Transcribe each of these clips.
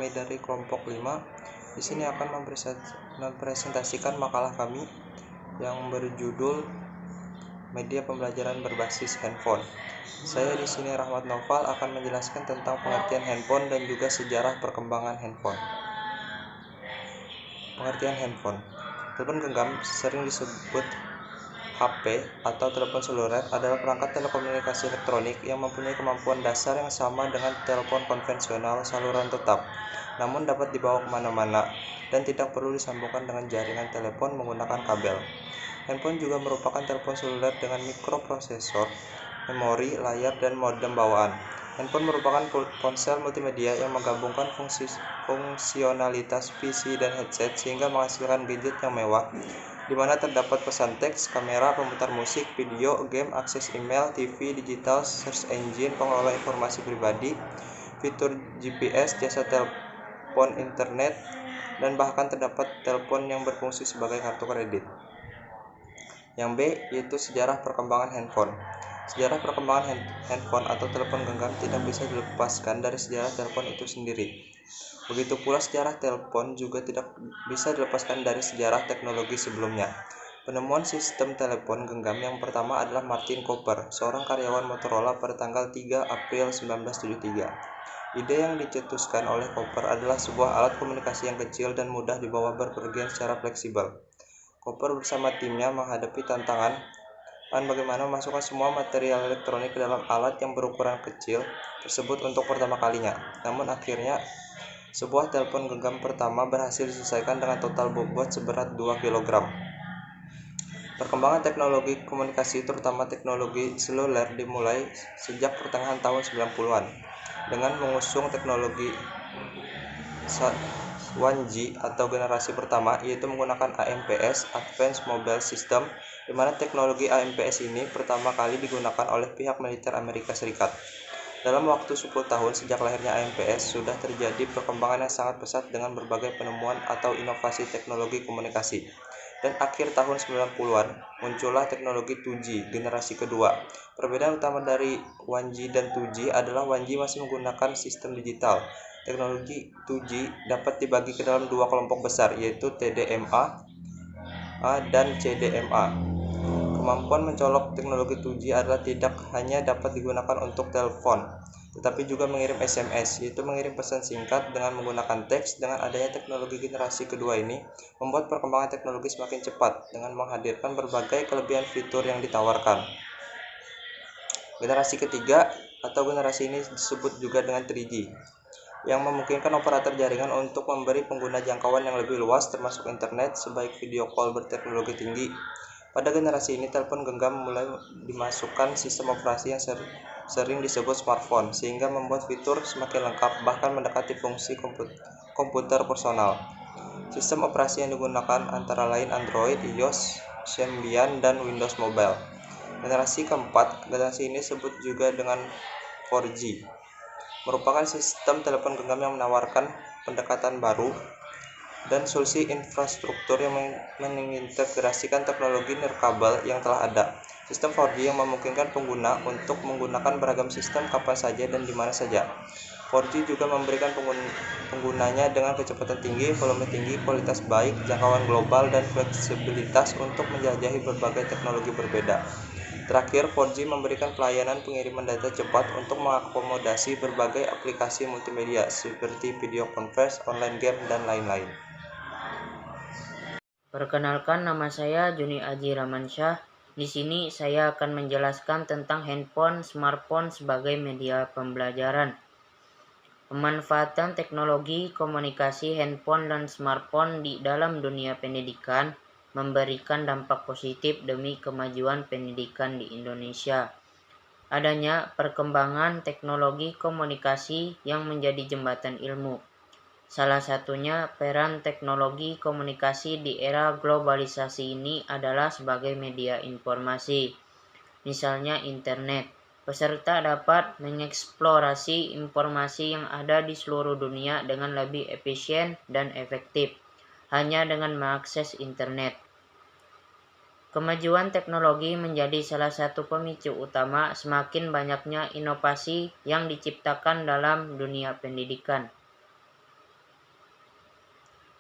kami dari kelompok 5. Di sini akan mempresentasikan makalah kami yang berjudul Media Pembelajaran Berbasis Handphone. Saya di sini Rahmat Noval akan menjelaskan tentang pengertian handphone dan juga sejarah perkembangan handphone. Pengertian handphone. Telepon genggam sering disebut HP atau telepon seluler adalah perangkat telekomunikasi elektronik yang mempunyai kemampuan dasar yang sama dengan telepon konvensional saluran tetap, namun dapat dibawa kemana-mana dan tidak perlu disambungkan dengan jaringan telepon menggunakan kabel. Handphone juga merupakan telepon seluler dengan mikroprosesor, memori, layar, dan modem bawaan. Handphone merupakan ponsel multimedia yang menggabungkan fungsionalitas PC dan headset sehingga menghasilkan gadget yang mewah, di mana terdapat pesan teks, kamera, pemutar musik, video, game, akses email, TV digital, search engine, pengelola informasi pribadi, fitur GPS, jasa telepon internet, dan bahkan terdapat telepon yang berfungsi sebagai kartu kredit. Yang B, yaitu sejarah perkembangan handphone. Sejarah perkembangan handphone atau telepon genggam tidak bisa dilepaskan dari sejarah telepon itu sendiri. Begitu pula sejarah telepon juga tidak bisa dilepaskan dari sejarah teknologi sebelumnya. Penemuan sistem telepon genggam yang pertama adalah Martin Cooper, seorang karyawan Motorola pada tanggal 3 April 1973. Ide yang dicetuskan oleh Cooper adalah sebuah alat komunikasi yang kecil dan mudah dibawa berpergian secara fleksibel. Cooper bersama timnya menghadapi tantangan bagaimana memasukkan semua material elektronik ke dalam alat yang berukuran kecil tersebut untuk pertama kalinya. Namun akhirnya sebuah telepon genggam pertama berhasil diselesaikan dengan total bobot seberat 2 kg. Perkembangan teknologi komunikasi, terutama teknologi seluler, dimulai sejak pertengahan tahun 90-an dengan mengusung teknologi 1G atau generasi pertama, yaitu menggunakan AMPS (Advanced Mobile System), di mana teknologi AMPS ini pertama kali digunakan oleh pihak militer Amerika Serikat. Dalam waktu 10 tahun sejak lahirnya AMPS, sudah terjadi perkembangan yang sangat pesat dengan berbagai penemuan atau inovasi teknologi komunikasi. Dan akhir tahun 90-an, muncullah teknologi 2G generasi kedua. Perbedaan utama dari 1G dan 2G adalah 1G masih menggunakan sistem digital. Teknologi 2G dapat dibagi ke dalam dua kelompok besar, yaitu TDMA dan CDMA. Kemampuan mencolok teknologi 2G adalah tidak hanya dapat digunakan untuk telepon, tetapi juga mengirim SMS, yaitu mengirim pesan singkat dengan menggunakan teks. Dengan adanya teknologi generasi kedua ini, membuat perkembangan teknologi semakin cepat dengan menghadirkan berbagai kelebihan fitur yang ditawarkan. Generasi ketiga atau generasi ini disebut juga dengan 3G, yang memungkinkan operator jaringan untuk memberi pengguna jangkauan yang lebih luas termasuk internet, sebaik video call berteknologi tinggi. Pada generasi ini, telepon genggam mulai dimasukkan sistem operasi yang sering disebut smartphone, sehingga membuat fitur semakin lengkap, bahkan mendekati fungsi komputer personal. Sistem operasi yang digunakan antara lain Android, iOS, Symbian, dan Windows Mobile. Generasi keempat, generasi ini disebut juga dengan 4G, merupakan sistem telepon genggam yang menawarkan pendekatan baru dan solusi infrastruktur yang mengintegrasikan teknologi nirkabel yang telah ada. Sistem 4G yang memungkinkan pengguna untuk menggunakan beragam sistem kapan saja dan di mana saja. 4G juga memberikan penggunanya dengan kecepatan tinggi, volume tinggi, kualitas baik, jangkauan global, dan fleksibilitas untuk menjelajahi berbagai teknologi berbeda. Terakhir, 4G memberikan pelayanan pengiriman data cepat untuk mengakomodasi berbagai aplikasi multimedia seperti video conference, online game, dan lain-lain. Perkenalkan, nama saya Juni Aji Ramansyah. Di sini saya akan menjelaskan tentang handphone, smartphone sebagai media pembelajaran. Pemanfaatan teknologi komunikasi handphone dan smartphone di dalam dunia pendidikan memberikan dampak positif demi kemajuan pendidikan di Indonesia. Adanya perkembangan teknologi komunikasi yang menjadi jembatan ilmu. Salah satunya peran teknologi komunikasi di era globalisasi ini adalah sebagai media informasi. Misalnya internet. Peserta dapat mengeksplorasi informasi yang ada di seluruh dunia dengan lebih efisien dan efektif hanya dengan mengakses internet. Kemajuan teknologi menjadi salah satu pemicu utama semakin banyaknya inovasi yang diciptakan dalam dunia pendidikan.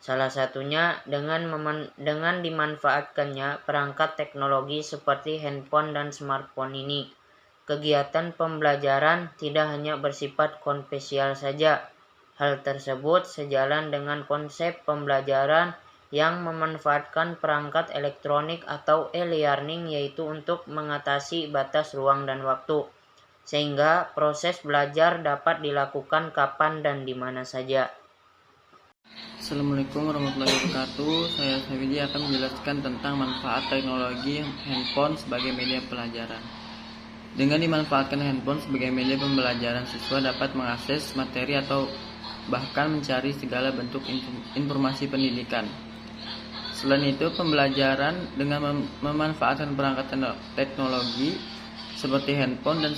Salah satunya dengan dimanfaatkannya perangkat teknologi seperti handphone dan smartphone ini. Kegiatan pembelajaran tidak hanya bersifat konvensional saja. Hal tersebut sejalan dengan konsep pembelajaran yang memanfaatkan perangkat elektronik atau e-learning, yaitu untuk mengatasi batas ruang dan waktu, sehingga proses belajar dapat dilakukan kapan dan di mana saja. Assalamualaikum warahmatullahi wabarakatuh. Saya Safidi akan menjelaskan tentang manfaat teknologi handphone sebagai media pelajaran. Dengan dimanfaatkan handphone sebagai media pembelajaran, siswa dapat mengakses materi atau bahkan mencari segala bentuk informasi pendidikan. Selain itu, pembelajaran dengan memanfaatkan perangkat teknologi seperti handphone dan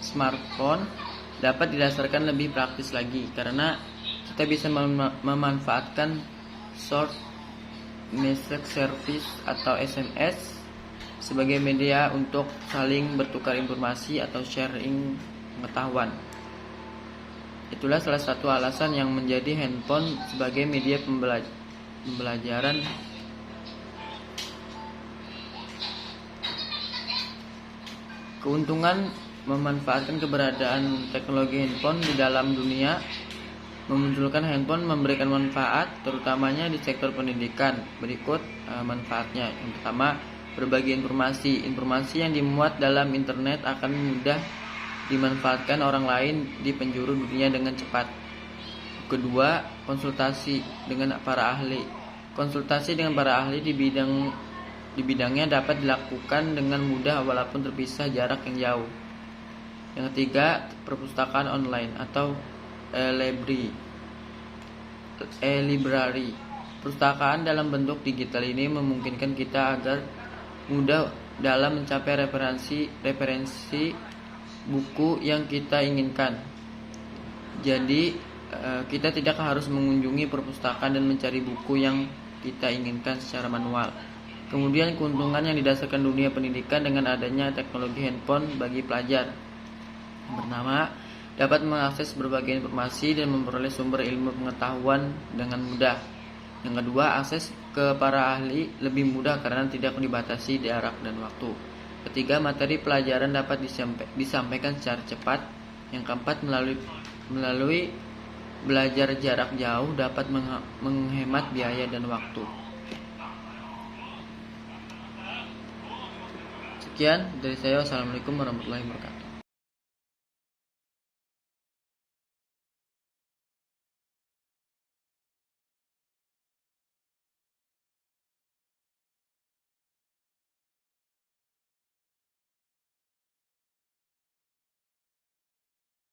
smartphone dapat didasarkan lebih praktis lagi, karena kita bisa memanfaatkan short message service atau SMS sebagai media untuk saling bertukar informasi atau sharing pengetahuan. Itulah salah satu alasan yang menjadi handphone sebagai media pembelajaran. Keuntungan memanfaatkan keberadaan teknologi handphone di dalam dunia. Memunculkan handphone memberikan manfaat terutamanya di sektor pendidikan. Berikut manfaatnya. Yang pertama, berbagi informasi. Informasi yang dimuat dalam internet akan mudah dimanfaatkan orang lain di penjuru dunia dengan cepat. Kedua, konsultasi dengan para ahli. Konsultasi dengan para ahli di bidangnya dapat dilakukan dengan mudah walaupun terpisah jarak yang jauh. Yang ketiga, perpustakaan online atau e-library. Perpustakaan dalam bentuk digital ini memungkinkan kita agar mudah dalam mencapai referensi buku yang kita inginkan. Jadi kita tidak harus mengunjungi perpustakaan dan mencari buku yang kita inginkan secara manual. Kemudian keuntungan yang didasarkan dunia pendidikan dengan adanya teknologi handphone bagi pelajar. Yang pertama, dapat mengakses berbagai informasi dan memperoleh sumber ilmu pengetahuan dengan mudah. Yang kedua, akses ke para ahli lebih mudah karena tidak dibatasi jarak dan waktu. Ketiga, materi pelajaran dapat disampaikan secara cepat. Yang keempat, melalui belajar jarak jauh dapat menghemat biaya dan waktu. Sekian dari saya. Wassalamualaikum warahmatullahi wabarakatuh.